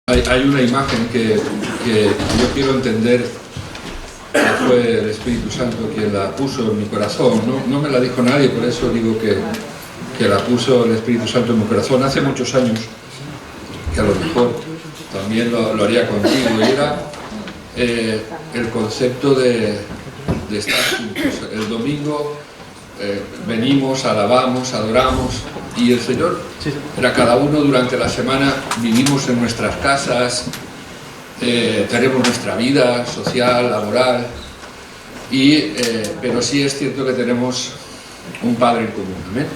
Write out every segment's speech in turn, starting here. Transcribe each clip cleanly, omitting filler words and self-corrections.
Hay una imagen que yo quiero entender que fue el Espíritu Santo quien la puso en mi corazón. No me la dijo nadie, por eso digo que la puso el Espíritu Santo en mi corazón hace muchos años, que a lo mejor también lo haría contigo, y era el concepto de estar juntos. El domingo venimos, alabamos, adoramos, y el Señor, para cada uno durante la semana vivimos en nuestras casas, tenemos nuestra vida social, laboral, pero sí es cierto que tenemos un Padre en común. ¿Amén?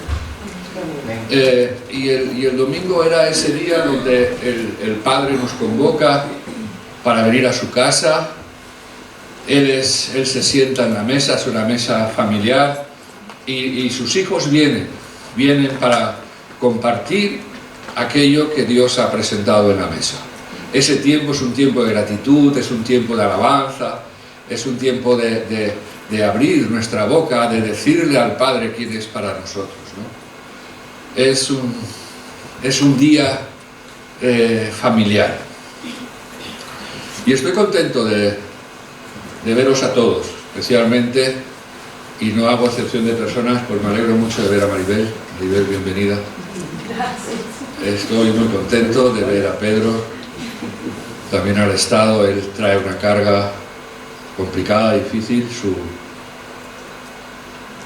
Y el domingo era ese día donde el Padre nos convoca para venir a su casa. Él se sienta en la mesa, es una mesa familiar, y sus hijos vienen para compartir aquello que Dios ha presentado en la mesa. Ese tiempo es un tiempo de gratitud, es un tiempo de alabanza, es un tiempo de abrir nuestra boca, de decirle al Padre quién es para nosotros, ¿no? Es un día familiar. Y estoy contento de veros a todos, especialmente, y no hago excepción de personas, pues me alegro mucho de ver a Maribel. Maribel, bienvenida. Estoy muy contento de ver a Pedro, también al Estado. Él trae una carga complicada, difícil.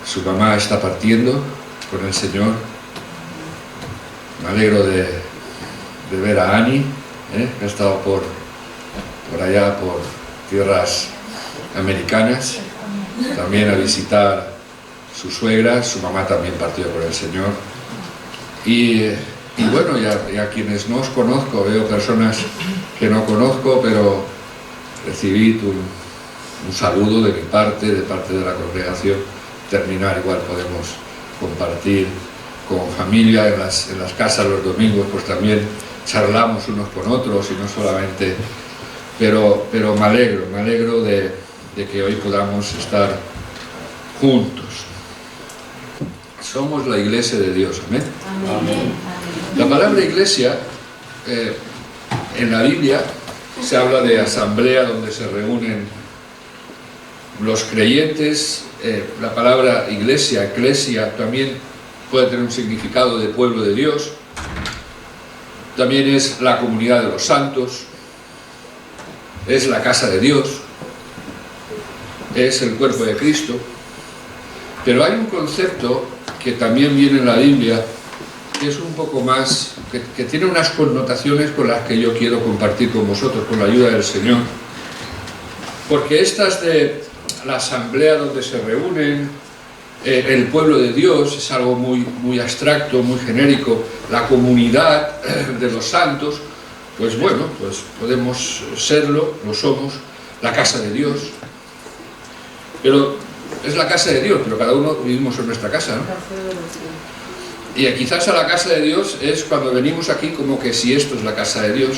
Su mamá está partiendo con el Señor. Me alegro de ver a Ani, que ha estado por allá, por tierras americanas, también a visitar su suegra. Su mamá también partió con el Señor. Y bueno, y a quienes no os conozco, veo personas que no conozco, pero recibid un saludo de mi parte, de parte de la congregación. Terminar, igual podemos compartir con familia en las casas los domingos, pues también charlamos unos con otros, y no solamente, pero me alegro de que hoy podamos estar juntos. Somos la iglesia de Dios, ¿amén? Amén. La palabra iglesia, en la Biblia se habla de asamblea donde se reúnen los creyentes. La palabra iglesia, eclesia, también puede tener un significado de pueblo de Dios. También es la comunidad de los santos, es la casa de Dios, es el cuerpo de Cristo. Pero hay un concepto que también viene en la Biblia, que es un poco más, que tiene unas connotaciones con las que yo quiero compartir con vosotros, con la ayuda del Señor. Porque estas de la asamblea donde se reúnen, el pueblo de Dios, es algo muy abstracto, muy genérico. La comunidad de los santos, pues bueno, pues podemos serlo, lo somos, la casa de Dios. Pero es la casa de Dios, pero cada uno vivimos en nuestra casa, ¿no? Y quizás a la casa de Dios es cuando venimos aquí como que si esto es la casa de Dios,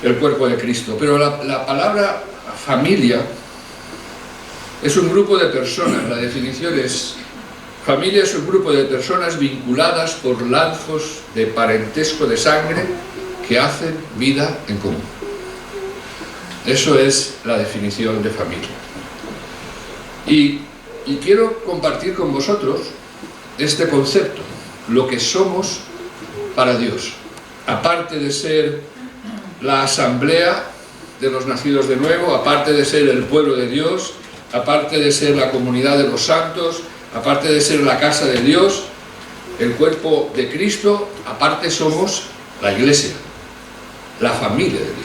el cuerpo de Cristo. Pero la palabra familia es un grupo de personas. La definición es: familia es un grupo de personas vinculadas por lazos de parentesco de sangre que hacen vida en común. Eso es la definición de familia. Y quiero compartir con vosotros este concepto, lo que somos para Dios. Aparte de ser la asamblea de los nacidos de nuevo, aparte de ser el pueblo de Dios, aparte de ser la comunidad de los santos, aparte de ser la casa de Dios, el cuerpo de Cristo, aparte somos la iglesia, la familia de Dios.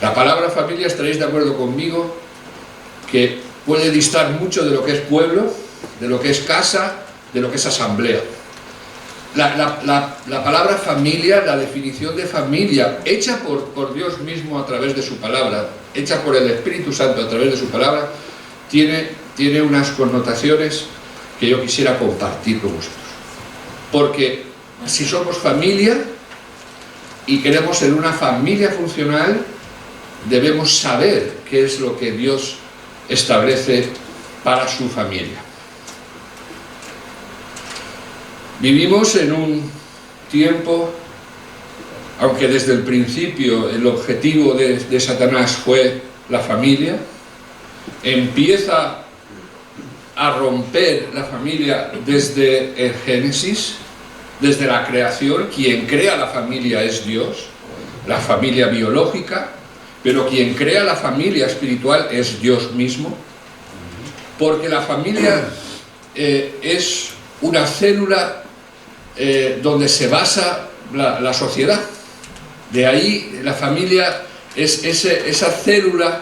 La palabra familia, estaréis de acuerdo conmigo, que puede distar mucho de lo que es pueblo, de lo que es casa, de lo que es asamblea. La palabra familia, la definición de familia, hecha por Dios mismo a través de su palabra, hecha por el Espíritu Santo a través de su palabra, tiene unas connotaciones que yo quisiera compartir con vosotros. Porque si somos familia y queremos ser una familia funcional, debemos saber qué es lo que Dios establece para su familia. Vivimos en un tiempo aunque desde el principio el objetivo de Satanás fue la familia, empieza a romper la familia desde el Génesis, desde la creación. Quien crea la familia es Dios, la familia biológica, pero quien crea la familia espiritual es Dios mismo, porque la familia es una célula donde se basa la sociedad. De ahí la familia es esa célula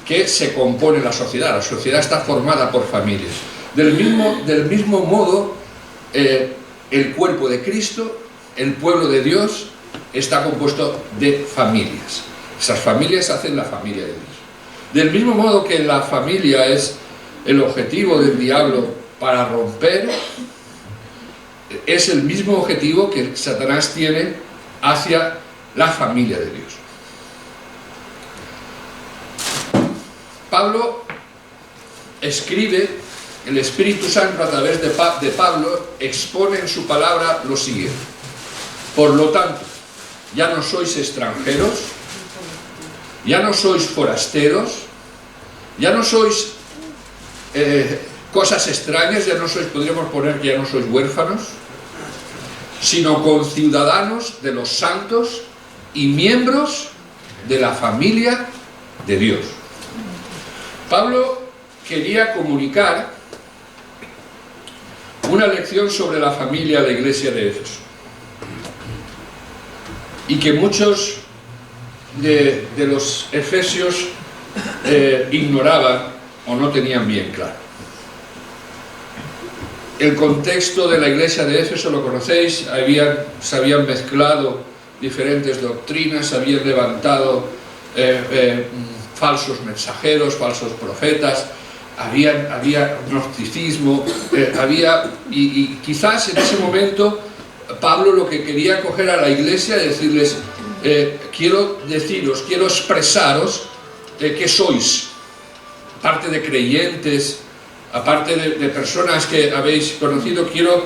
que se compone la sociedad está formada por familias. Del mismo modo, el cuerpo de Cristo, el pueblo de Dios, está compuesto de familias. Esas familias hacen la familia de Dios. Del mismo modo que la familia es el objetivo del diablo para romper, es el mismo objetivo que Satanás tiene hacia la familia de Dios. Pablo escribe, el Espíritu Santo a través de Pablo expone en su palabra lo siguiente: por lo tanto, ya no sois extranjeros, ya no sois forasteros, ya no sois cosas extrañas, ya no sois, podríamos poner que ya no sois huérfanos, sino conciudadanos de los santos y miembros de la familia de Dios. Pablo quería comunicar una lección sobre la familia de la iglesia de Éfeso, y que muchos de los efesios ignoraban o no tenían bien claro. El contexto de la iglesia de Éfeso lo conocéis. Se habían mezclado diferentes doctrinas, se habían levantado falsos mensajeros, falsos profetas, había gnosticismo, y quizás en ese momento Pablo lo que quería coger a la iglesia y decirles: quiero expresaros qué sois, aparte de creyentes, aparte de personas que habéis conocido, quiero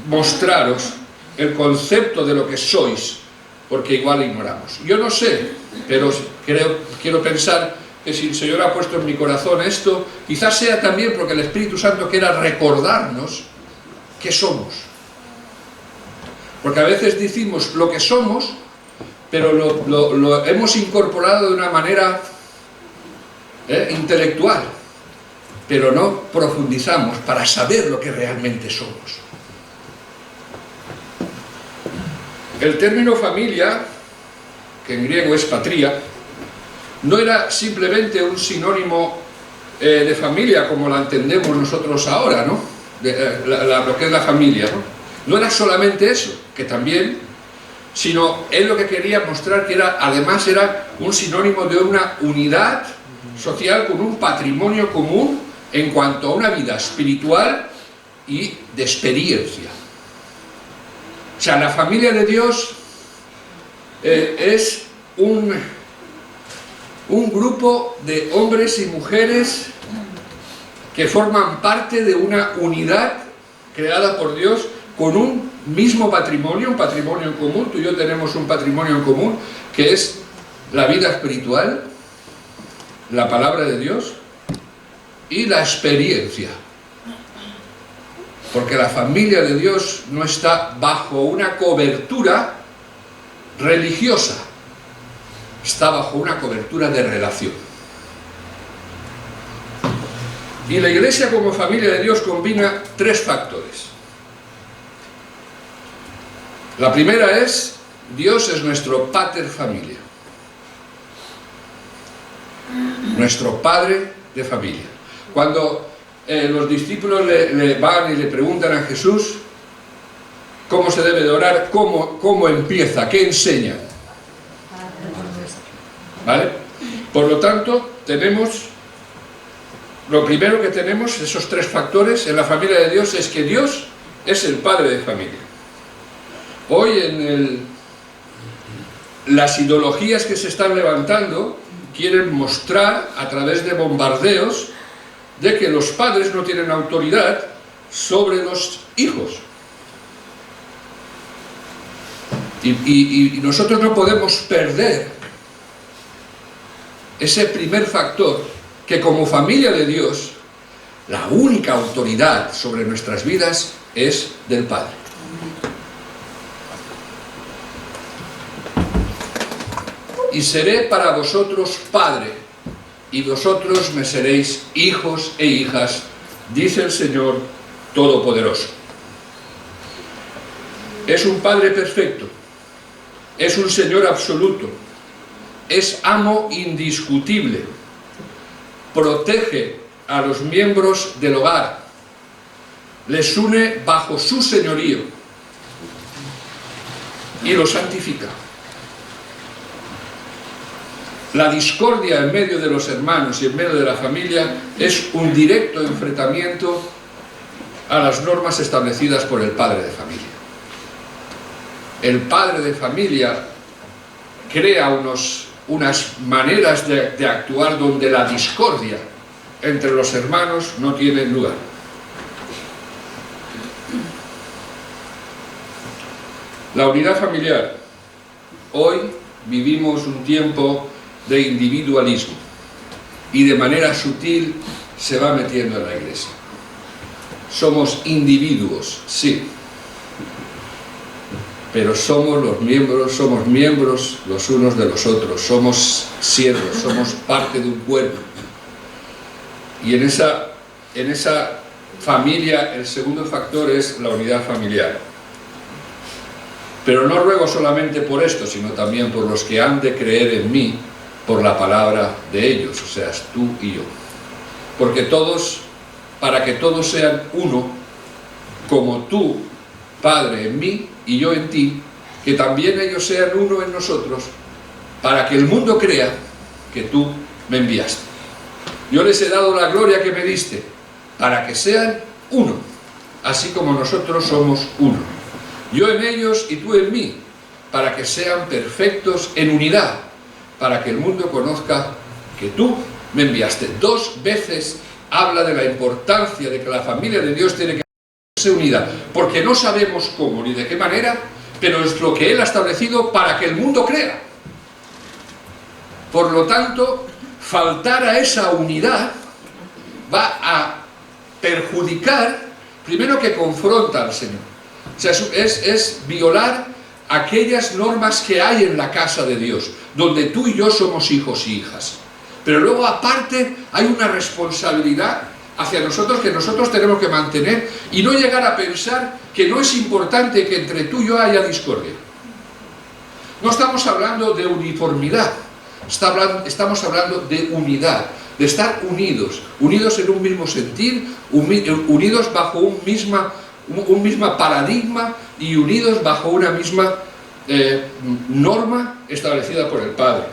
mostraros el concepto de lo que sois, porque igual ignoramos. Yo no sé, pero quiero pensar que si el Señor ha puesto en mi corazón esto, quizás sea también porque el Espíritu Santo quiera recordarnos qué somos. Porque a veces decimos lo que somos, pero lo hemos incorporado de una manera intelectual, pero no profundizamos para saber lo que realmente somos. El término familia, que en griego es patria, no era simplemente un sinónimo de familia como la entendemos nosotros ahora, ¿no? Lo que es la familia, ¿no? No era solamente eso, que también, sino él lo que quería mostrar que además era un sinónimo de una unidad social con un patrimonio común en cuanto a una vida espiritual y de experiencia. O sea, la familia de Dios es un grupo de hombres y mujeres que forman parte de una unidad creada por Dios con un mismo patrimonio, un patrimonio en común. Tú y yo tenemos un patrimonio en común, que es la vida espiritual, la palabra de Dios y la experiencia. Porque la familia de Dios no está bajo una cobertura religiosa, está bajo una cobertura de relación. Y la iglesia como familia de Dios combina tres factores. La primera es: Dios es nuestro pater familia, nuestro padre de familia. Cuando los discípulos le van y le preguntan a Jesús cómo se debe de orar, cómo empieza, qué enseña, ¿vale? Por lo tanto, lo primero que tenemos, esos tres factores en la familia de Dios, es que Dios es el padre de familia. Hoy las ideologías que se están levantando quieren mostrar a través de bombardeos de que los padres no tienen autoridad sobre los hijos. Y nosotros no podemos perder ese primer factor, que como familia de Dios, la única autoridad sobre nuestras vidas es del Padre. Y seré para vosotros Padre, y vosotros me seréis hijos e hijas, dice el Señor Todopoderoso. Es un Padre perfecto, es un Señor absoluto, es amo indiscutible, protege a los miembros del hogar, les une bajo su señorío y los santifica. La discordia en medio de los hermanos y en medio de la familia es un directo enfrentamiento a las normas establecidas por el padre de familia. El padre de familia crea unas maneras de actuar donde la discordia entre los hermanos no tiene lugar. La unidad familiar. Hoy vivimos un tiempo de individualismo y de manera sutil se va metiendo en la iglesia. Somos individuos, sí, pero somos miembros los unos de los otros, somos siervos, somos parte de un cuerpo. Y en esa familia el segundo factor es la unidad familiar. Pero no ruego solamente por esto, sino también por los que han de creer en mí por la palabra de ellos, o sea, tú y yo. Porque para que todos sean uno, como tú, Padre, en mí y yo en ti, que también ellos sean uno en nosotros, para que el mundo crea que tú me enviaste. Yo les he dado la gloria que me diste, para que sean uno, así como nosotros somos uno. Yo en ellos y tú en mí, para que sean perfectos en unidad, para que el mundo conozca que tú me enviaste. 2 veces habla de la importancia de que la familia de Dios tiene que ser unida, porque no sabemos cómo ni de qué manera, pero es lo que Él ha establecido para que el mundo crea. Por lo tanto, faltar a esa unidad va a perjudicar, primero que confronta al Señor. O sea, es violar aquellas normas que hay en la casa de Dios, donde tú y yo somos hijos y hijas. Pero luego aparte hay una responsabilidad hacia nosotros que nosotros tenemos que mantener y no llegar a pensar que no es importante que entre tú y yo haya discordia. No estamos hablando de uniformidad, estamos hablando de unidad, de estar unidos en un mismo sentir, unidos bajo un mismo paradigma y unidos bajo una misma norma establecida por el Padre.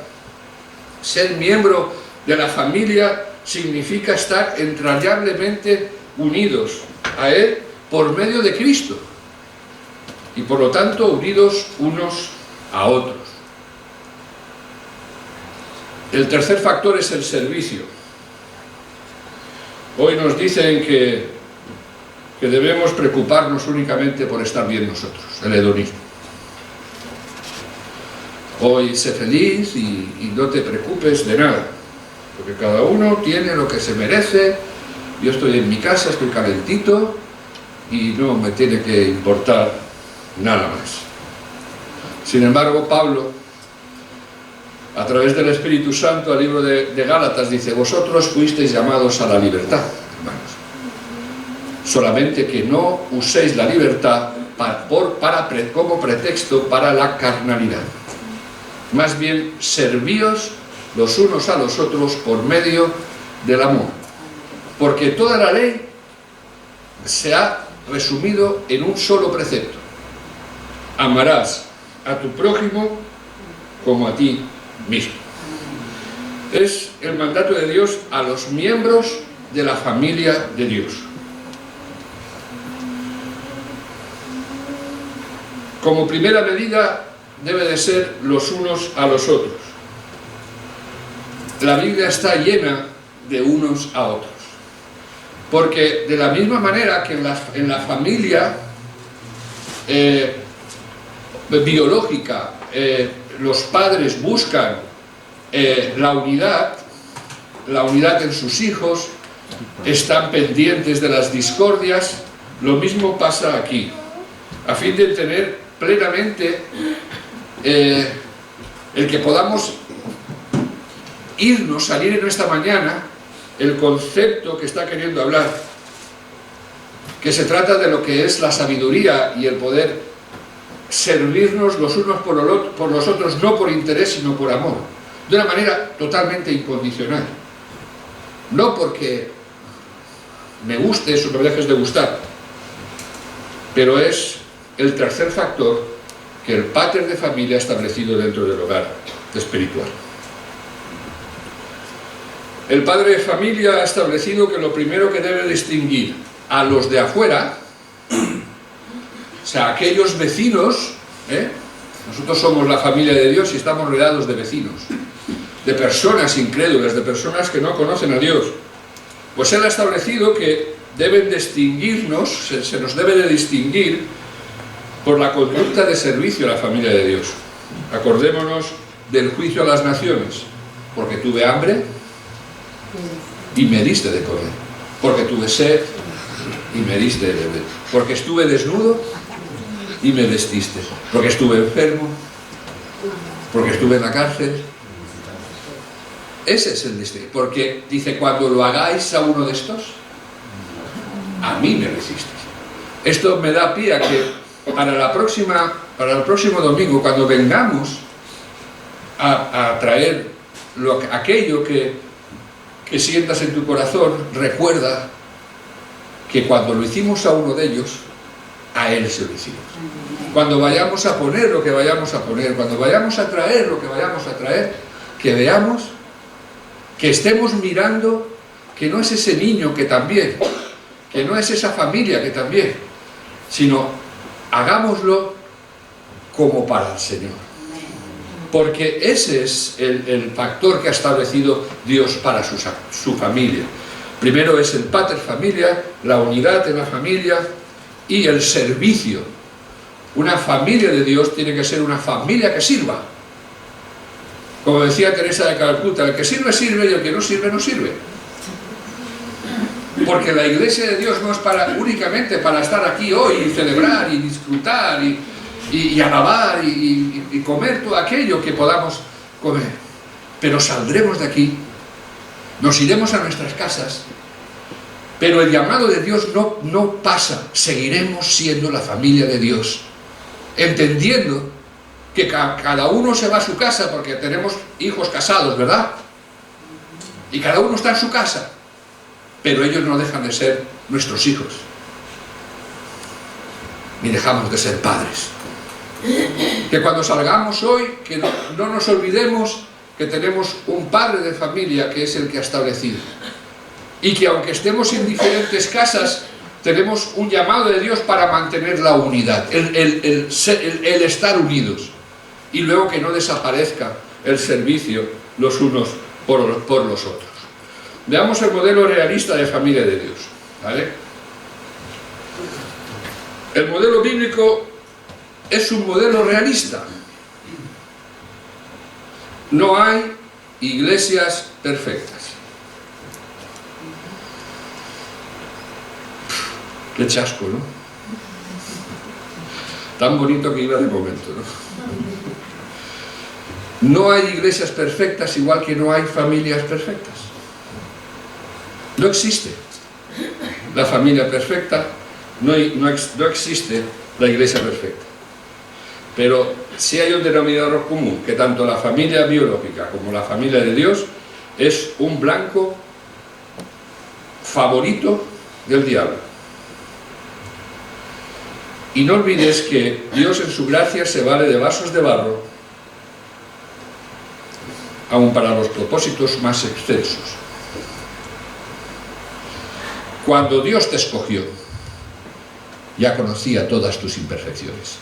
Ser miembro de la familia significa estar entrañablemente unidos a Él por medio de Cristo y por lo tanto unidos unos a otros. El tercer factor es el servicio. Hoy nos dicen que debemos preocuparnos únicamente por estar bien nosotros, el hedonismo. Hoy sé feliz y no te preocupes de nada, porque cada uno tiene lo que se merece. Yo estoy en mi casa, estoy calentito y no me tiene que importar nada más. Sin embargo, Pablo, a través del Espíritu Santo, al libro de Gálatas, dice: vosotros fuisteis llamados a la libertad, hermanos. Solamente que no uséis la libertad como pretexto para la carnalidad. Más bien, servíos los unos a los otros por medio del amor. Porque toda la ley se ha resumido en un solo precepto: amarás a tu prójimo como a ti mismo. Es el mandato de Dios a los miembros de la familia de Dios. Como primera medida debe de ser los unos a los otros. La Biblia está llena de unos a otros. Porque de la misma manera que en la familia biológica, los padres buscan la unidad en sus hijos, están pendientes de las discordias. Lo mismo pasa aquí, a fin de tener plenamente el que podamos salir en esta mañana, el concepto que está queriendo hablar, que se trata de lo que es la sabiduría y el poder servirnos los unos por los otros, no por interés sino por amor, de una manera totalmente incondicional, no porque me gustes o me dejes de gustar, pero es el tercer factor que el pater de familia ha establecido dentro del hogar espiritual. El padre de familia ha establecido que lo primero que debe distinguir a los de afuera, o sea, aquellos vecinos, nosotros somos la familia de Dios y estamos rodeados de vecinos, de personas incrédulas, de personas que no conocen a Dios, pues él ha establecido que deben distinguirnos, se nos debe de distinguir por la conducta de servicio a la familia de Dios. Acordémonos del juicio a las naciones, porque tuve hambre y me diste de comer, porque tuve sed y me diste de beber, porque estuve desnudo y me vestiste, porque estuve enfermo, porque estuve en la cárcel. Ese es el distinto, porque dice, cuando lo hagáis a uno de estos, a mí me lo hicisteis. Esto me da pie a que para el próximo domingo, cuando vengamos a traer aquello que sientas en tu corazón, recuerda que cuando lo hicimos a uno de ellos, a él se lo hicimos. Cuando vayamos a poner lo que vayamos a poner, cuando vayamos a traer lo que vayamos a traer, que veamos, que estemos mirando que no es ese niño que también, que no es esa familia que también, sino hagámoslo como para el Señor. Porque ese es el factor que ha establecido Dios para su familia. Primero es el pater familia, la unidad en la familia y el servicio. Una familia de Dios tiene que ser una familia que sirva. Como decía Teresa de Calcuta, el que sirve, sirve, y el que no sirve, no sirve. Porque la Iglesia de Dios no es únicamente para estar aquí hoy y celebrar y disfrutar y alabar y comer todo aquello que podamos comer. Pero saldremos de aquí, nos iremos a nuestras casas, pero el llamado de Dios no pasa. Seguiremos siendo la familia de Dios, entendiendo que cada uno se va a su casa, porque tenemos hijos casados, ¿verdad? Y cada uno está en su casa, pero ellos no dejan de ser nuestros hijos, ni dejamos de ser padres. Que cuando salgamos hoy, que no nos olvidemos que tenemos un padre de familia que es el que ha establecido, y que aunque estemos en diferentes casas, tenemos un llamado de Dios para mantener la unidad, el estar unidos, y luego que no desaparezca el servicio los unos por los otros. Veamos el modelo realista de familia de Dios, ¿vale? El modelo bíblico es un modelo realista. No hay iglesias perfectas. Qué chasco, ¿no? Tan bonito que iba de momento, ¿no? No hay iglesias perfectas, igual que no hay familias perfectas. No existe la familia perfecta, no existe la iglesia perfecta. Pero sí hay un denominador común, que tanto la familia biológica como la familia de Dios es un blanco favorito del diablo. Y no olvides que Dios en su gracia se vale de vasos de barro, aun para los propósitos más excelsos. Cuando Dios te escogió, ya conocía todas tus imperfecciones.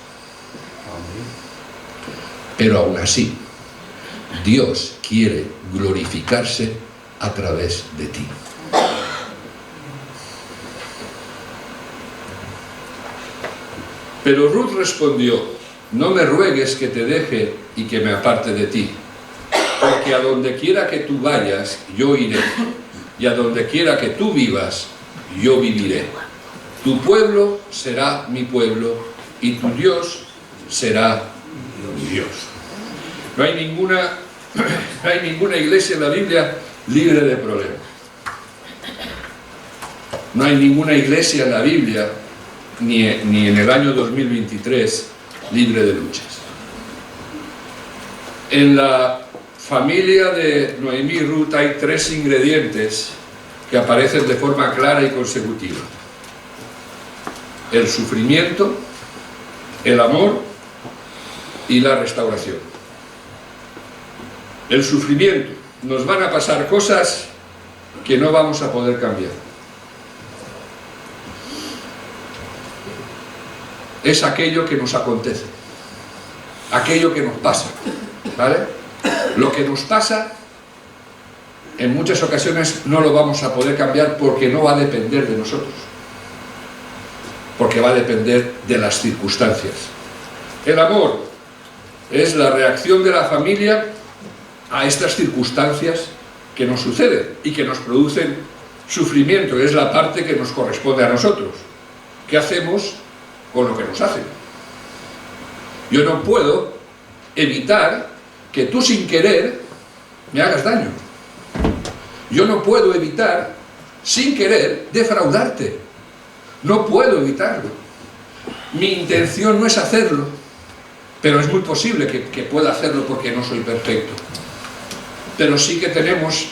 Pero aún así, Dios quiere glorificarse a través de ti. Pero Ruth respondió: no me ruegues que te deje y que me aparte de ti, porque a donde quiera que tú vayas, yo iré, y a donde quiera que tú vivas, yo viviré. Tu pueblo será mi pueblo, y tu Dios será mi Dios. No hay ninguna iglesia en la Biblia libre de problemas. No hay ninguna iglesia en la Biblia, ni en el año 2023, libre de luchas. En la familia de Noemí y Ruth hay 3 ingredientes que aparecen de forma clara y consecutiva: el sufrimiento, el amor y la restauración. El sufrimiento. Nos van a pasar cosas que no vamos a poder cambiar. Es aquello que nos acontece, aquello que nos pasa, ¿vale? Lo que nos pasa, en muchas ocasiones no lo vamos a poder cambiar porque no va a depender de nosotros, porque va a depender de las circunstancias. El amor es la reacción de la familia a estas circunstancias que nos suceden y que nos producen sufrimiento. Es la parte que nos corresponde a nosotros. ¿Qué hacemos con lo que nos hacen? Yo no puedo evitar que tú sin querer me hagas daño. Yo no puedo evitar sin querer defraudarte. No puedo evitarlo. Mi intención no es hacerlo, pero es muy posible que pueda hacerlo porque no soy perfecto. Pero sí que tenemos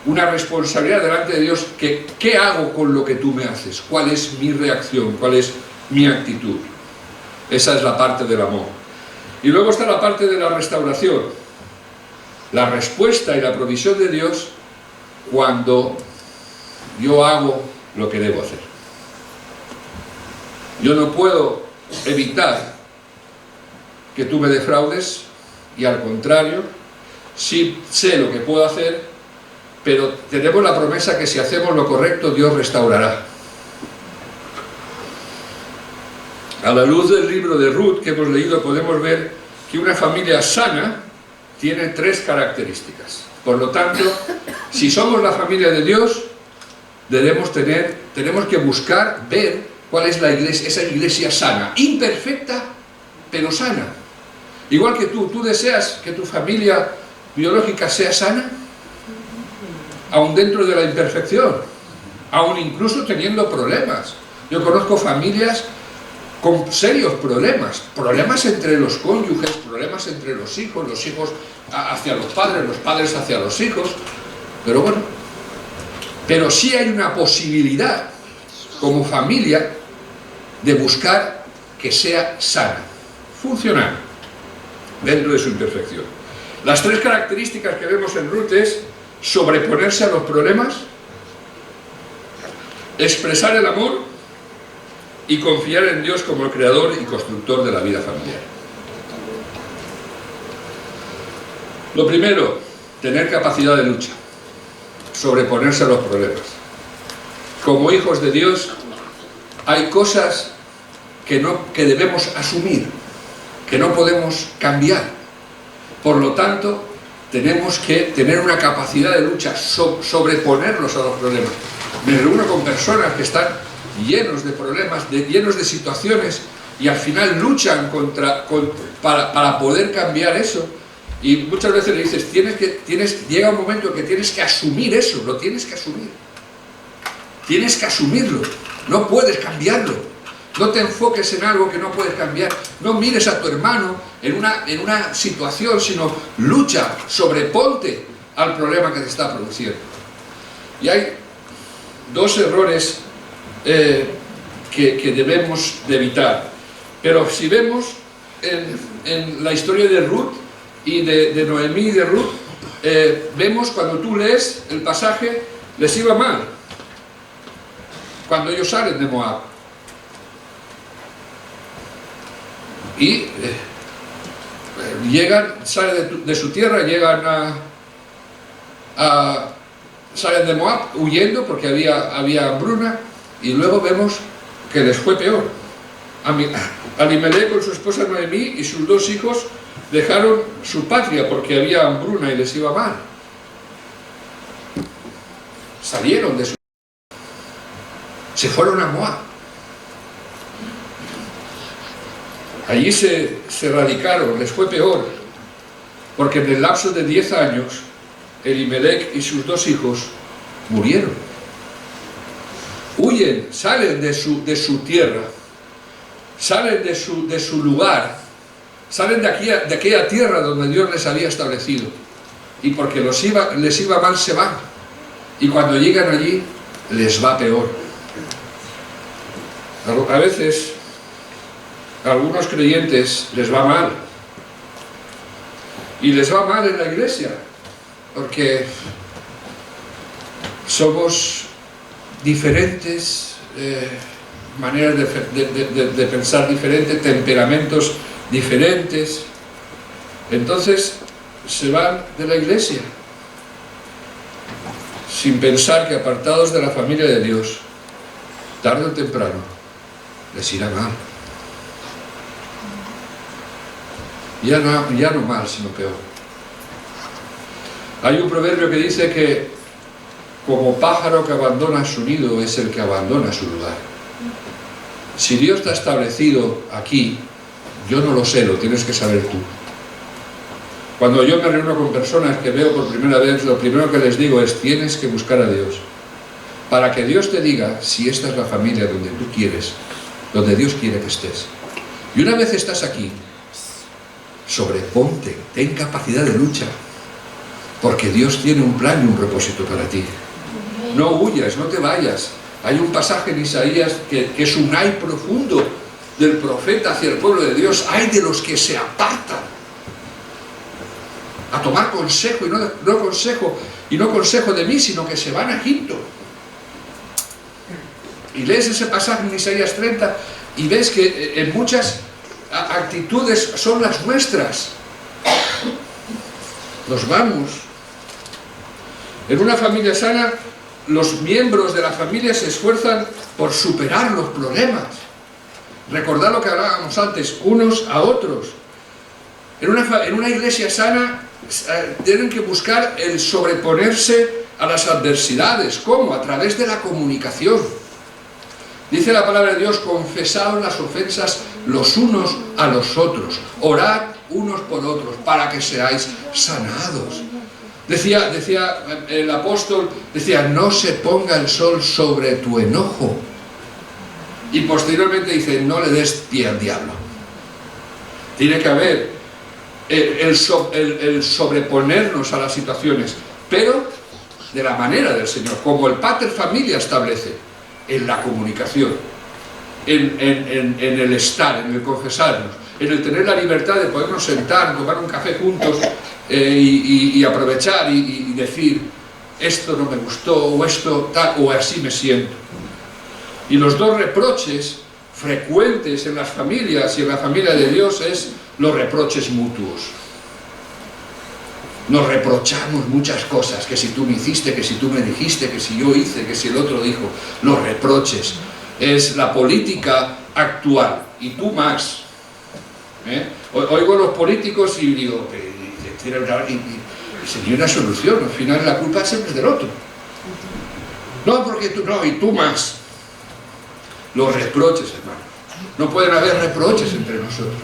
una responsabilidad delante de Dios, ¿qué hago con lo que tú me haces? ¿Cuál es mi reacción? ¿Cuál es mi actitud? Esa es la parte del amor. Y luego está la parte de la restauración, la respuesta y la provisión de Dios cuando yo hago lo que debo hacer. Yo no puedo evitar que tú me defraudes, y al contrario, sí sé lo que puedo hacer, pero tenemos la promesa que si hacemos lo correcto, Dios restaurará. A la luz del libro de Ruth que hemos leído, podemos ver que una familia sana tiene 3 características. Por lo tanto, si somos la familia de Dios, tenemos que buscar, ver cuál es la iglesia, esa iglesia sana, imperfecta, pero sana. Igual que tú deseas que tu familia biológica sea sana, aún dentro de la imperfección, aún incluso teniendo problemas. Yo conozco familias con serios problemas entre los cónyuges, problemas entre los hijos hacia los padres hacia los hijos, pero bueno, pero sí hay una posibilidad como familia de buscar que sea sana, funcional, dentro de su imperfección. Las 3 características que vemos en Ruth es sobreponerse a los problemas, expresar el amor y confiar en Dios como el creador y constructor de la vida familiar. Lo primero, tener capacidad de lucha, sobreponerse a los problemas. Como hijos de Dios, hay cosas que debemos asumir, que no podemos cambiar. Por lo tanto, tenemos que tener una capacidad de lucha, sobreponernos a los problemas. Me reúno con personas que están llenos de problemas, llenos de situaciones, y al final luchan para poder cambiar eso. Y muchas veces le dices, llega un momento que tienes que asumir eso, lo tienes que asumir. Tienes que asumirlo, no puedes cambiarlo. No te enfoques en algo que no puedes cambiar. No mires a tu hermano en una situación, sino lucha, sobreponte al problema que te está produciendo. Y hay 2 errores que debemos de evitar. Pero si vemos en la historia de Ruth y de Noemí y de Ruth, vemos cuando tú lees el pasaje, les iba mal cuando ellos salen de Moab. Y salen de su tierra, salen de Moab huyendo porque había hambruna, y luego vemos que les fue peor. Elimelec con su esposa Noemí y sus 2 hijos dejaron su patria porque había hambruna y les iba mal. Salieron de su... se fueron a Moab. Allí se radicaron, les fue peor, porque en el lapso de 10 años Elimelec y sus 2 hijos murieron. Huyen, salen de su tierra, salen de su lugar, salen de aquella tierra donde Dios les había establecido, y porque les iba mal se van, y cuando llegan allí les va peor. A veces a algunos creyentes les va mal, y les va mal en la iglesia, porque somos diferentes, maneras de pensar diferentes, temperamentos diferentes. Entonces se van de la iglesia sin pensar que, apartados de la familia de Dios, tarde o temprano les irá mal. Ya no mal, sino peor. Hay un proverbio que dice que como pájaro que abandona su nido es el que abandona su lugar. Si Dios te ha establecido aquí, yo no lo sé, lo tienes que saber tú. Cuando yo me reúno con personas que veo por primera vez, lo primero que les digo es: tienes que buscar a Dios, para que Dios te diga si esta es la familia donde tú quieres, donde Dios quiere que estés. Y una vez estás aquí, sobreponte, ten capacidad de lucha, porque Dios tiene un plan y un propósito para ti. No huyas, no te vayas. Hay un pasaje en Isaías que es un ay profundo del profeta hacia el pueblo de Dios. Ay de los que se apartan a tomar consejo, y no consejo de mí, sino que se van a Egipto. Y lees ese pasaje en Isaías 30 y ves que en muchas actitudes son las nuestras. Nos vamos. En una familia sana, los miembros de la familia se esfuerzan por superar los problemas. Recordad lo que hablábamos antes, unos a otros. En una iglesia sana tienen que buscar el sobreponerse a las adversidades. ¿Cómo? A través de la comunicación. Dice la palabra de Dios: confesaos las ofensas los unos a los otros, orad unos por otros para que seáis sanados. Decía el apóstol, no se ponga el sol sobre tu enojo. Y posteriormente dice: no le des pie al diablo. Tiene que haber el sobreponernos a las situaciones, pero de la manera del Señor, como el Pater Familia establece, en la comunicación, en el estar, en el confesarnos, en el tener la libertad de podernos sentar, tomar un café juntos y aprovechar y decir: esto no me gustó, o esto tal, o así me siento. Y los 2 reproches frecuentes en las familias y en la familia de Dios es los reproches mutuos. Nos reprochamos muchas cosas, que si tú me hiciste, que si tú me dijiste, que si yo hice, que si el otro dijo. Los reproches es la política actual, y tú más. Oigo a los políticos y digo: sería una solución, al final la culpa siempre es del otro. No, porque tú no, y tú más. Los reproches, hermano. No pueden haber reproches entre nosotros.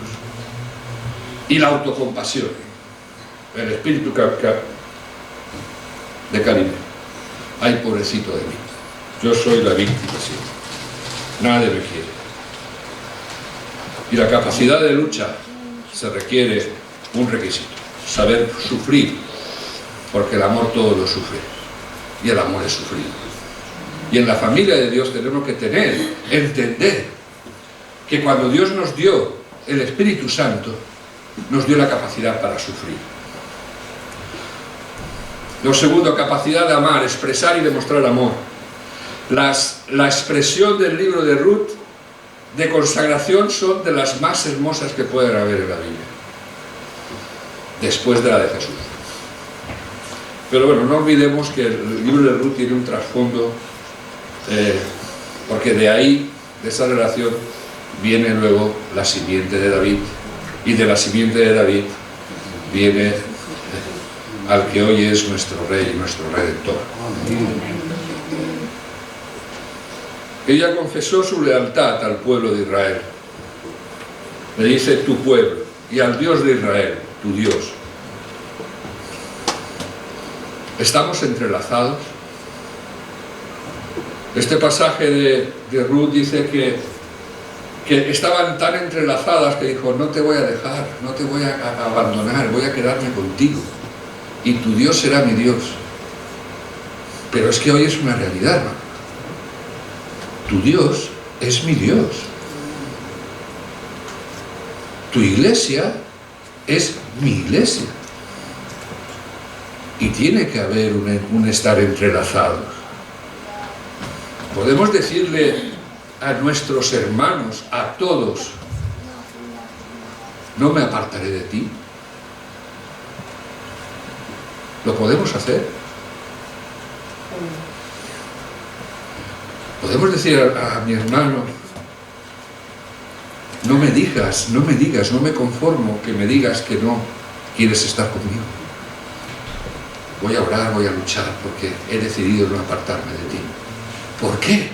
Y la autocompasión, el espíritu de cariño. Ay, pobrecito de mí, yo soy la víctima siempre, nadie me quiere. Y la capacidad de lucha se requiere un requisito: saber sufrir, porque el amor todo lo sufre, y el amor es sufrido. Y en la familia de Dios tenemos que entender que cuando Dios nos dio el Espíritu Santo, nos dio la capacidad para sufrir. Lo segundo, capacidad de amar, expresar y demostrar amor. La expresión del libro de Ruth de consagración son de las más hermosas que pueden haber en la Biblia, después de la de Jesús. Pero bueno, no olvidemos que el libro de Ruth tiene un trasfondo, porque de ahí, de esa relación, viene luego la simiente de David, y de la simiente de David viene al que hoy es nuestro Rey y nuestro Redentor. Ella confesó su lealtad al pueblo de Israel. Le dice tu pueblo, y al Dios de Israel, tu Dios. ¿Estamos entrelazados? Este pasaje de Ruth dice que estaban tan entrelazadas que dijo, no te voy a dejar, no te voy a abandonar, voy a quedarme contigo. Y tu Dios será mi Dios. Pero es que hoy es una realidad, hermano. Tu Dios es mi Dios. Tu iglesia es mi iglesia. Y tiene que haber un estar entrelazados. Podemos decirle a nuestros hermanos, a todos, no me apartaré de ti. ¿Lo podemos hacer? Podemos decir a mi hermano, no me digas, no me conformo que me digas que no quieres estar conmigo. Voy a orar, voy a luchar porque he decidido no apartarme de ti. ¿Por qué?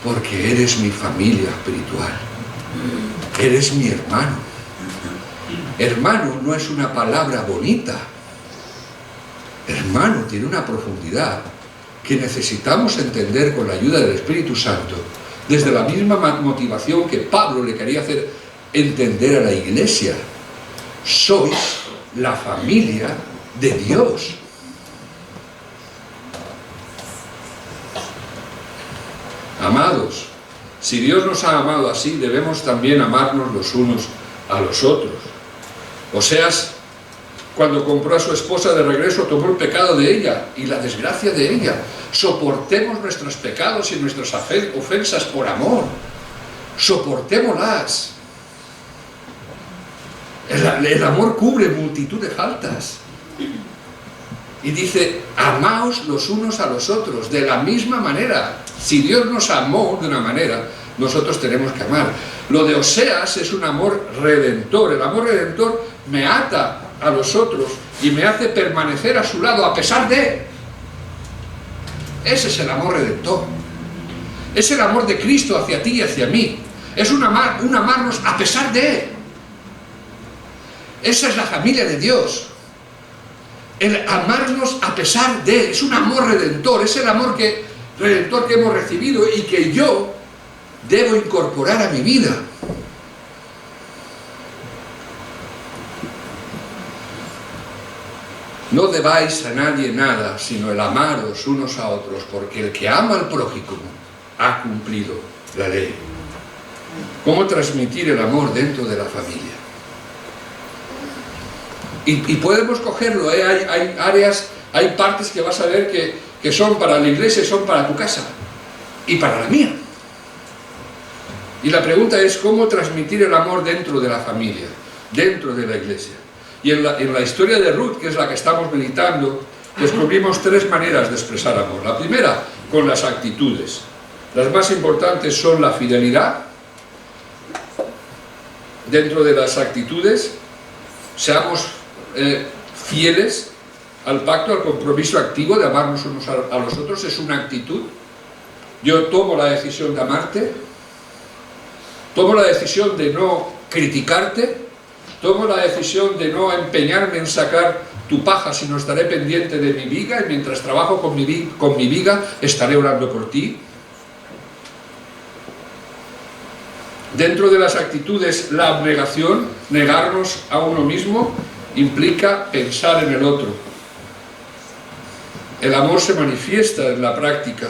Porque eres mi familia espiritual. Eres mi hermano. Hermano no es una palabra bonita. Hermano tiene una profundidad que necesitamos entender con la ayuda del Espíritu Santo, desde la misma motivación que Pablo le quería hacer entender a la iglesia. Sois la familia de Dios. Amados, si Dios nos ha amado así, debemos también amarnos los unos a los otros. Oseas, cuando compró a su esposa de regreso, tomó el pecado de ella y la desgracia de ella. Soportemos nuestros pecados y nuestras ofensas por amor. Soportémoslas. El amor cubre multitud de faltas. Y dice, amaos los unos a los otros, de la misma manera. Si Dios nos amó de una manera, nosotros tenemos que amar. Lo de Oseas es un amor redentor. El amor redentor me ata a los otros y me hace permanecer a su lado a pesar de. Ese es el amor redentor. Es el amor de Cristo hacia ti y hacia mí. Es un amarnos a pesar de. Esa es la familia de Dios. El amarnos a pesar de. Es un amor redentor. Es el amor redentor que hemos recibido y que yo debo incorporar a mi vida. No debáis a nadie nada, sino el amaros unos a otros, porque el que ama al prójimo ha cumplido la ley. ¿Cómo transmitir el amor dentro de la familia? Y podemos cogerlo, hay áreas, hay partes que vas a ver que son para la iglesia y son para tu casa, y para la mía. Y la pregunta es, ¿cómo transmitir el amor dentro de la familia, dentro de la iglesia? Y en la historia de Ruth, que es la que estamos meditando, descubrimos tres maneras de expresar amor. La primera, con las actitudes. Las más importantes son la fidelidad. Dentro de las actitudes, seamos fieles al pacto, al compromiso activo de amarnos unos a los otros. Es una actitud. Yo tomo la decisión de amarte, tomo la decisión de no criticarte, tomo la decisión de no empeñarme en sacar tu paja, sino estaré pendiente de mi viga, y mientras trabajo con mi viga estaré orando por ti. Dentro de las actitudes, la abnegación, negarnos a uno mismo, implica pensar en el otro. El amor se manifiesta en la práctica.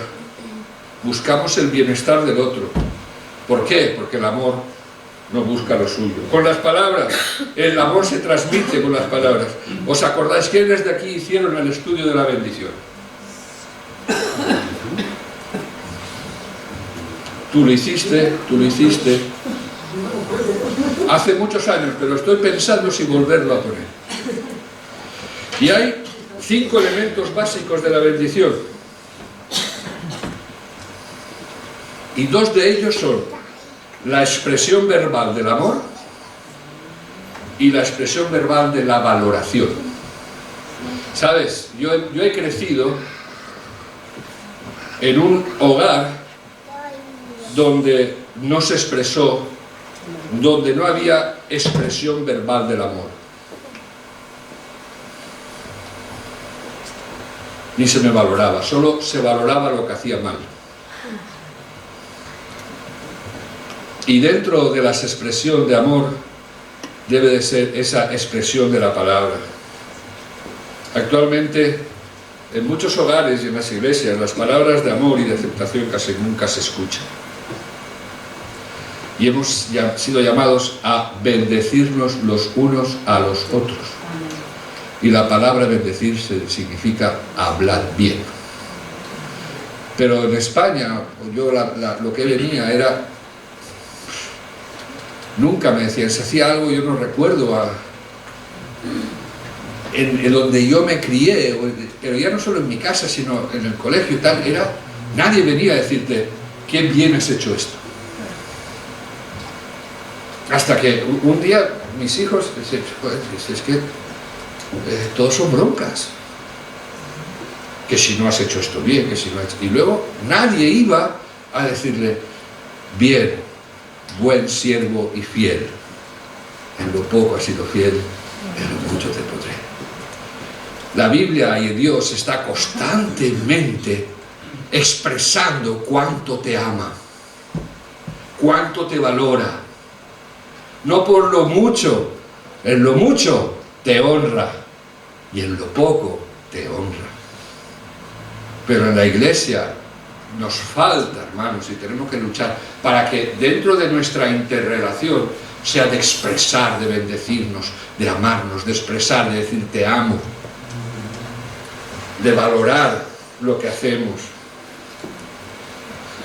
Buscamos el bienestar del otro. ¿Por qué? Porque el amor no busca lo suyo. Con las palabras, el amor se transmite con las palabras. ¿Os acordáis quiénes de aquí hicieron el estudio de la bendición? Tú lo hiciste, hace muchos años, pero estoy pensando si volverlo a poner. Y hay 5 elementos básicos de la bendición. Y 2 de ellos son la expresión verbal del amor y la expresión verbal de la valoración. ¿Sabes? Yo he crecido en un hogar donde no se expresó, donde no había expresión verbal del amor. Ni se me valoraba, solo se valoraba lo que hacía mal. Y dentro de la expresión de amor debe de ser esa expresión de la palabra. Actualmente, en muchos hogares y en las iglesias, las palabras de amor y de aceptación casi nunca se escuchan. Y hemos sido llamados a bendecirnos los unos a los otros. Y la palabra bendecir significa hablar bien. Pero en España, yo lo que venía era... Nunca me decían, se hacía algo, yo no recuerdo, en donde yo me crié, pero ya no solo en mi casa, sino en el colegio y tal, nadie venía a decirte, qué bien has hecho esto. Hasta que un día mis hijos dicen, es que todos son broncas. Que si no has hecho esto bien, que si no has hecho... Y luego nadie iba a decirle, bien, buen siervo y fiel. En lo poco has sido fiel, en lo mucho te podré. La Biblia y Dios está constantemente expresando cuánto te ama, cuánto te valora. No por lo mucho, en lo mucho te honra y en lo poco te honra. Pero en la iglesia nos falta, hermanos, y tenemos que luchar para que dentro de nuestra interrelación sea de expresar, de bendecirnos, de amarnos, de expresar, de decir te amo, de valorar lo que hacemos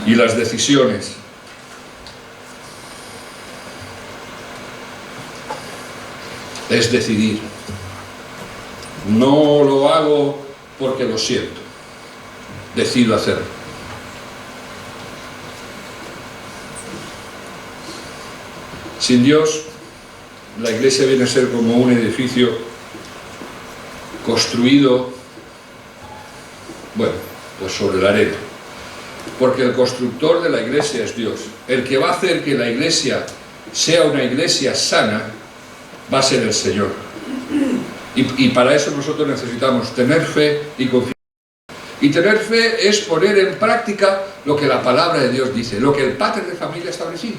y las decisiones. Es decidir. No lo hago porque lo siento. Decido hacerlo. Sin Dios, la iglesia viene a ser como un edificio construido, bueno, pues sobre la arena. Porque el constructor de la iglesia es Dios. El que va a hacer que la iglesia sea una iglesia sana, va a ser el Señor. Y para eso nosotros necesitamos tener fe y confianza. Y tener fe es poner en práctica lo que la palabra de Dios dice, lo que el padre de familia ha establecido.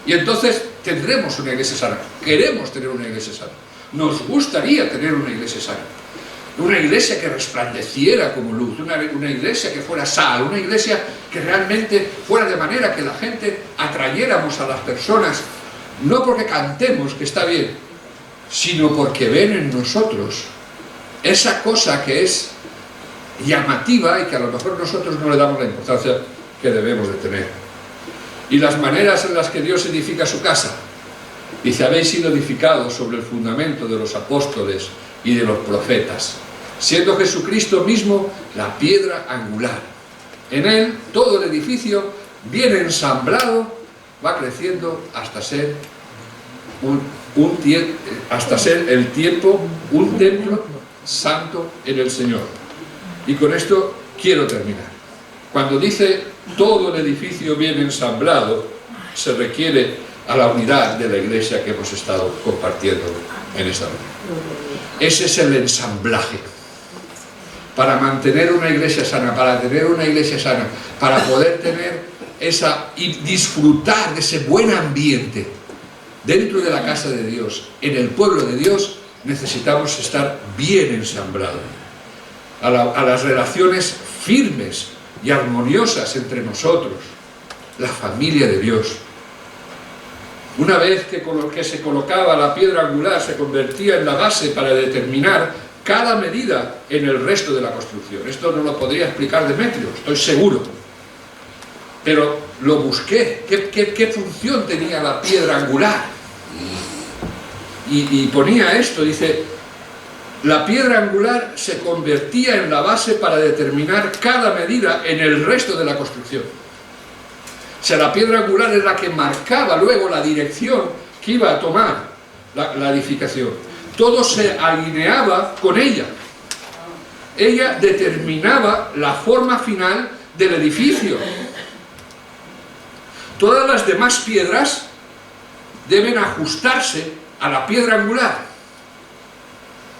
Y entonces tendremos una iglesia sana. Queremos tener una iglesia sana. Nos gustaría tener una iglesia sana. Una iglesia que resplandeciera como luz, una iglesia que fuera sal, una iglesia que realmente fuera de manera que la gente atrayéramos a las personas, no porque cantemos, que está bien, sino porque ven en nosotros esa cosa que es llamativa y que a lo mejor nosotros no le damos la importancia que debemos de tener. Y las maneras en las que Dios edifica su casa, dice, habéis sido edificados sobre el fundamento de los apóstoles y de los profetas, siendo Jesucristo mismo la piedra angular. En él todo el edificio bien ensamblado va creciendo hasta ser un templo santo en el Señor. Y con esto quiero terminar. Cuando dice todo el edificio bien ensamblado, se requiere a la unidad de la iglesia que hemos estado compartiendo en esta hora. Ese es el ensamblaje. Para mantener una iglesia sana, para tener una iglesia sana, para poder tener y disfrutar de ese buen ambiente dentro de la casa de Dios, en el pueblo de Dios, necesitamos estar bien ensamblados. A las relaciones firmes y armoniosas entre nosotros, la familia de Dios. Una vez que se colocaba la piedra angular, se convertía en la base para determinar cada medida en el resto de la construcción. Esto no lo podría explicar Demetrio, estoy seguro. Pero lo busqué. ¿Qué función tenía la piedra angular? Y ponía esto, dice, la piedra angular se convertía en la base para determinar cada medida en el resto de la construcción. O sea, la piedra angular es la que marcaba luego la dirección que iba a tomar la edificación. Todo se alineaba con ella. Ella determinaba la forma final del edificio. Todas las demás piedras deben ajustarse a la piedra angular.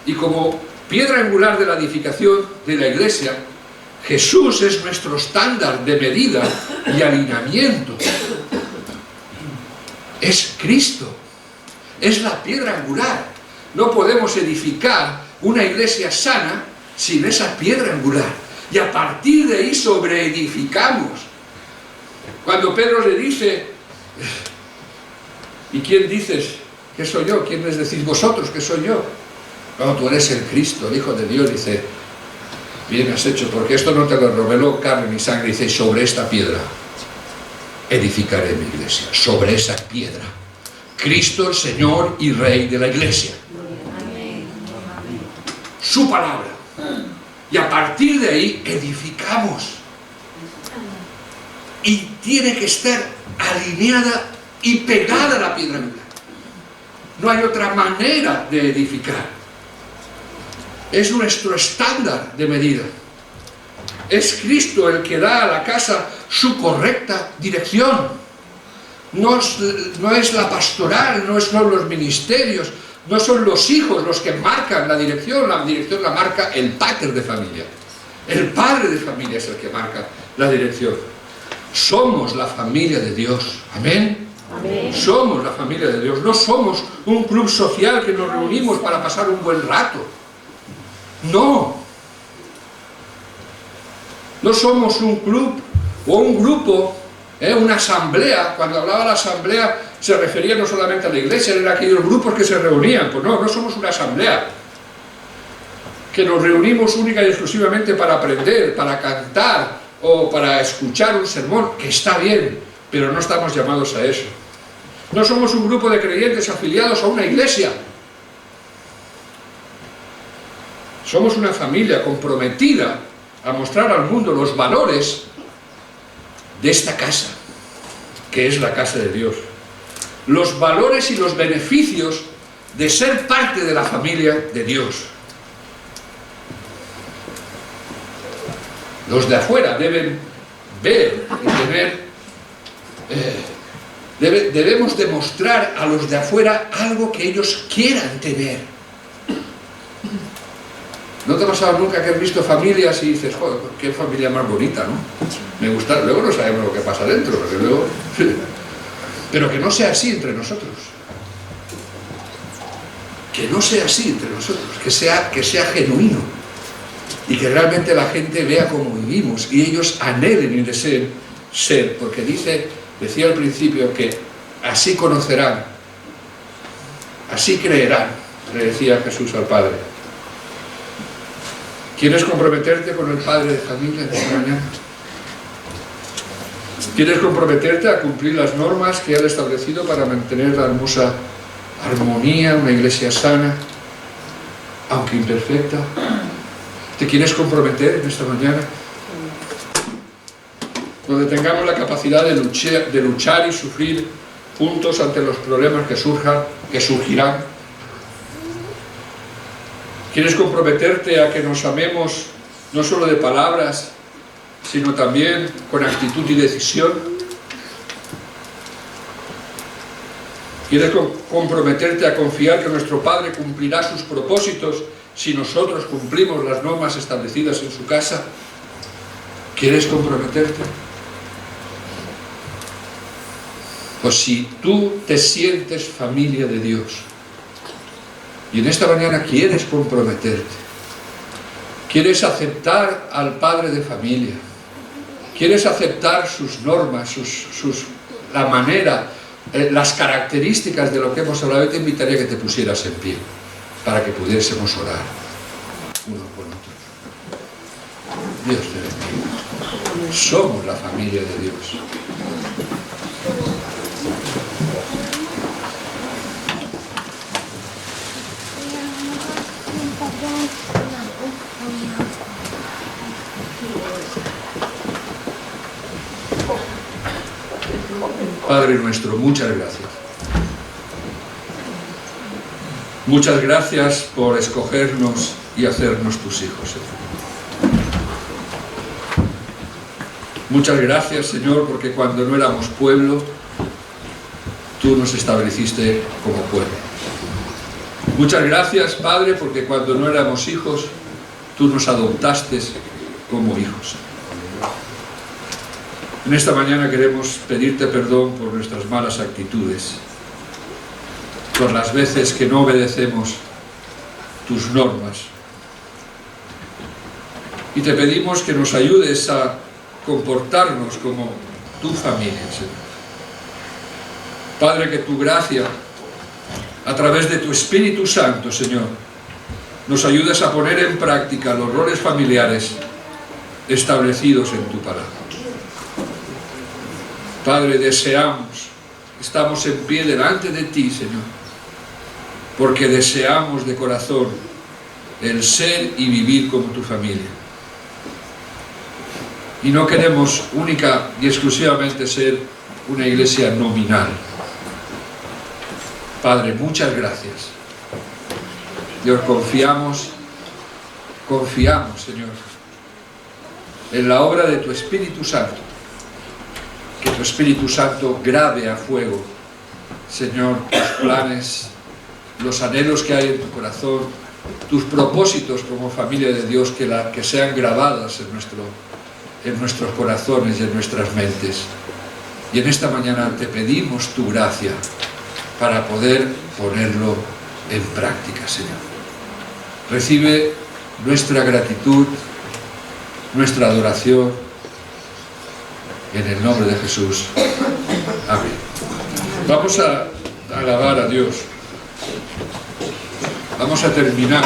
Y como piedra angular de la edificación de la iglesia, Jesús es nuestro estándar de medida y alineamiento. Es Cristo, es la piedra angular. No podemos edificar una iglesia sana sin esa piedra angular. Y a partir de ahí sobreedificamos. Cuando Pedro le dice, ¿y quién dices que soy yo? ¿Quién les decís vosotros que soy yo? No, tú eres el Cristo, el Hijo de Dios. Dice, bien has hecho, porque esto no te lo reveló carne ni sangre. Dice, sobre esta piedra edificaré mi iglesia, sobre esa piedra. Cristo, el Señor y Rey de la iglesia. Su palabra. Y a partir de ahí edificamos. Y tiene que estar alineada y pegada a la piedra angular. No hay otra manera de edificar. Es nuestro estándar de medida. Es Cristo el que da a la casa su correcta dirección. No es la pastoral, no son los ministerios, no son los hijos los que marcan la dirección la marca el pater de familia. El padre de familia es el que marca la dirección. Somos la familia de Dios. Amén. Amén. Somos la familia de Dios. No somos un club social que nos reunimos para pasar un buen rato. No. No somos un club o un grupo, una asamblea. Cuando hablaba de la asamblea se refería no solamente a la iglesia, eran aquellos grupos que se reunían. Pues no, no somos una asamblea que nos reunimos única y exclusivamente para aprender, para cantar o para escuchar un sermón, que está bien, pero no estamos llamados a eso. No somos un grupo de creyentes afiliados a una iglesia. Somos una familia comprometida a mostrar al mundo los valores de esta casa, que es la casa de Dios. Los valores y los beneficios de ser parte de la familia de Dios. Los de afuera deben ver y tener... debemos demostrar a los de afuera algo que ellos quieran tener. ¿No te ha pasado nunca que has visto familias y dices, joder, qué familia más bonita, ¿no? Me gusta, luego no sabemos lo que pasa dentro, pero que no sea así entre nosotros. Que no sea así entre nosotros, que sea genuino. Y que realmente la gente vea cómo vivimos y ellos anhelen y deseen ser, porque decía al principio que así conocerán, así creerán, le decía Jesús al Padre. ¿Quieres comprometerte con el padre de familia de esta mañana? ¿Quieres comprometerte a cumplir las normas que Él ha establecido para mantener la hermosa armonía, una iglesia sana, aunque imperfecta? ¿Te quieres comprometer en esta mañana? Donde tengamos la capacidad de luchar y sufrir juntos ante los problemas que surgirán. ¿Quieres comprometerte a que nos amemos no solo de palabras, sino también con actitud y decisión? ¿Quieres comprometerte a confiar que nuestro Padre cumplirá sus propósitos si nosotros cumplimos las normas establecidas en su casa? ¿Quieres comprometerte? Pues si tú te sientes familia de Dios, y en esta mañana quieres comprometerte, quieres aceptar al padre de familia, quieres aceptar sus normas, la manera, las características de lo que hemos hablado, yo te invitaría a que te pusieras en pie, para que pudiésemos orar uno con otro. Dios te bendiga. Somos la familia de Dios. Padre nuestro, muchas gracias. Muchas gracias por escogernos y hacernos tus hijos, Señor. Muchas gracias, Señor, porque cuando no éramos pueblo, tú nos estableciste como pueblo. Muchas gracias, Padre, porque cuando no éramos hijos, tú nos adoptaste como hijos. En esta mañana queremos pedirte perdón por nuestras malas actitudes, por las veces que no obedecemos tus normas. Y te pedimos que nos ayudes a comportarnos como tu familia, Señor. Padre, que tu gracia, a través de tu Espíritu Santo, Señor, nos ayudes a poner en práctica los roles familiares establecidos en tu palabra. Padre, deseamos, estamos en pie delante de ti, Señor, porque deseamos de corazón el ser y vivir como tu familia. Y no queremos única y exclusivamente ser una iglesia nominal. Padre, muchas gracias. Dios, confiamos, Señor, en la obra de tu Espíritu Santo. Que tu Espíritu Santo grabe a fuego, Señor, tus planes, los anhelos que hay en tu corazón, tus propósitos como familia de Dios, que sean grabadas en nuestros corazones y en nuestras mentes. Y en esta mañana te pedimos tu gracia para poder ponerlo en práctica, Señor. Recibe nuestra gratitud, nuestra adoración, en el nombre de Jesús. Amén. Vamos a alabar a Dios. Vamos a terminar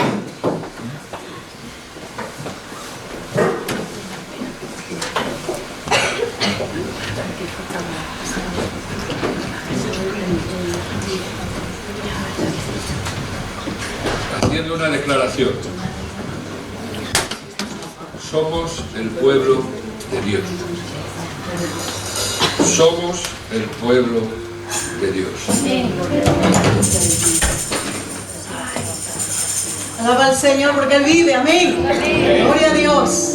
haciendo una declaración. Somos el pueblo de Dios. Somos el pueblo de Dios. Alaba al Señor porque Él vive, amén. Gloria a Dios.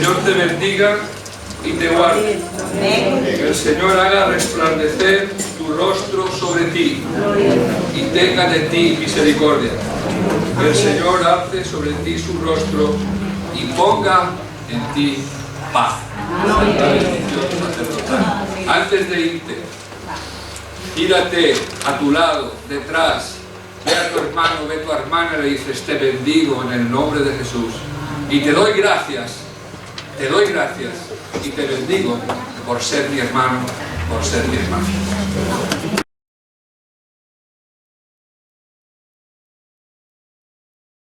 Señor te bendiga y te guarde. Que el Señor haga resplandecer tu rostro sobre ti y tenga de ti misericordia. Que el Señor alce sobre ti su rostro y ponga en ti paz. Santa bendición sacerdotal. Antes de irte, gírate a tu lado, detrás, ve a tu hermano, ve a tu hermana y le dices: te bendigo en el nombre de Jesús y te doy gracias y te bendigo por ser mi hermano, por ser mi hermana.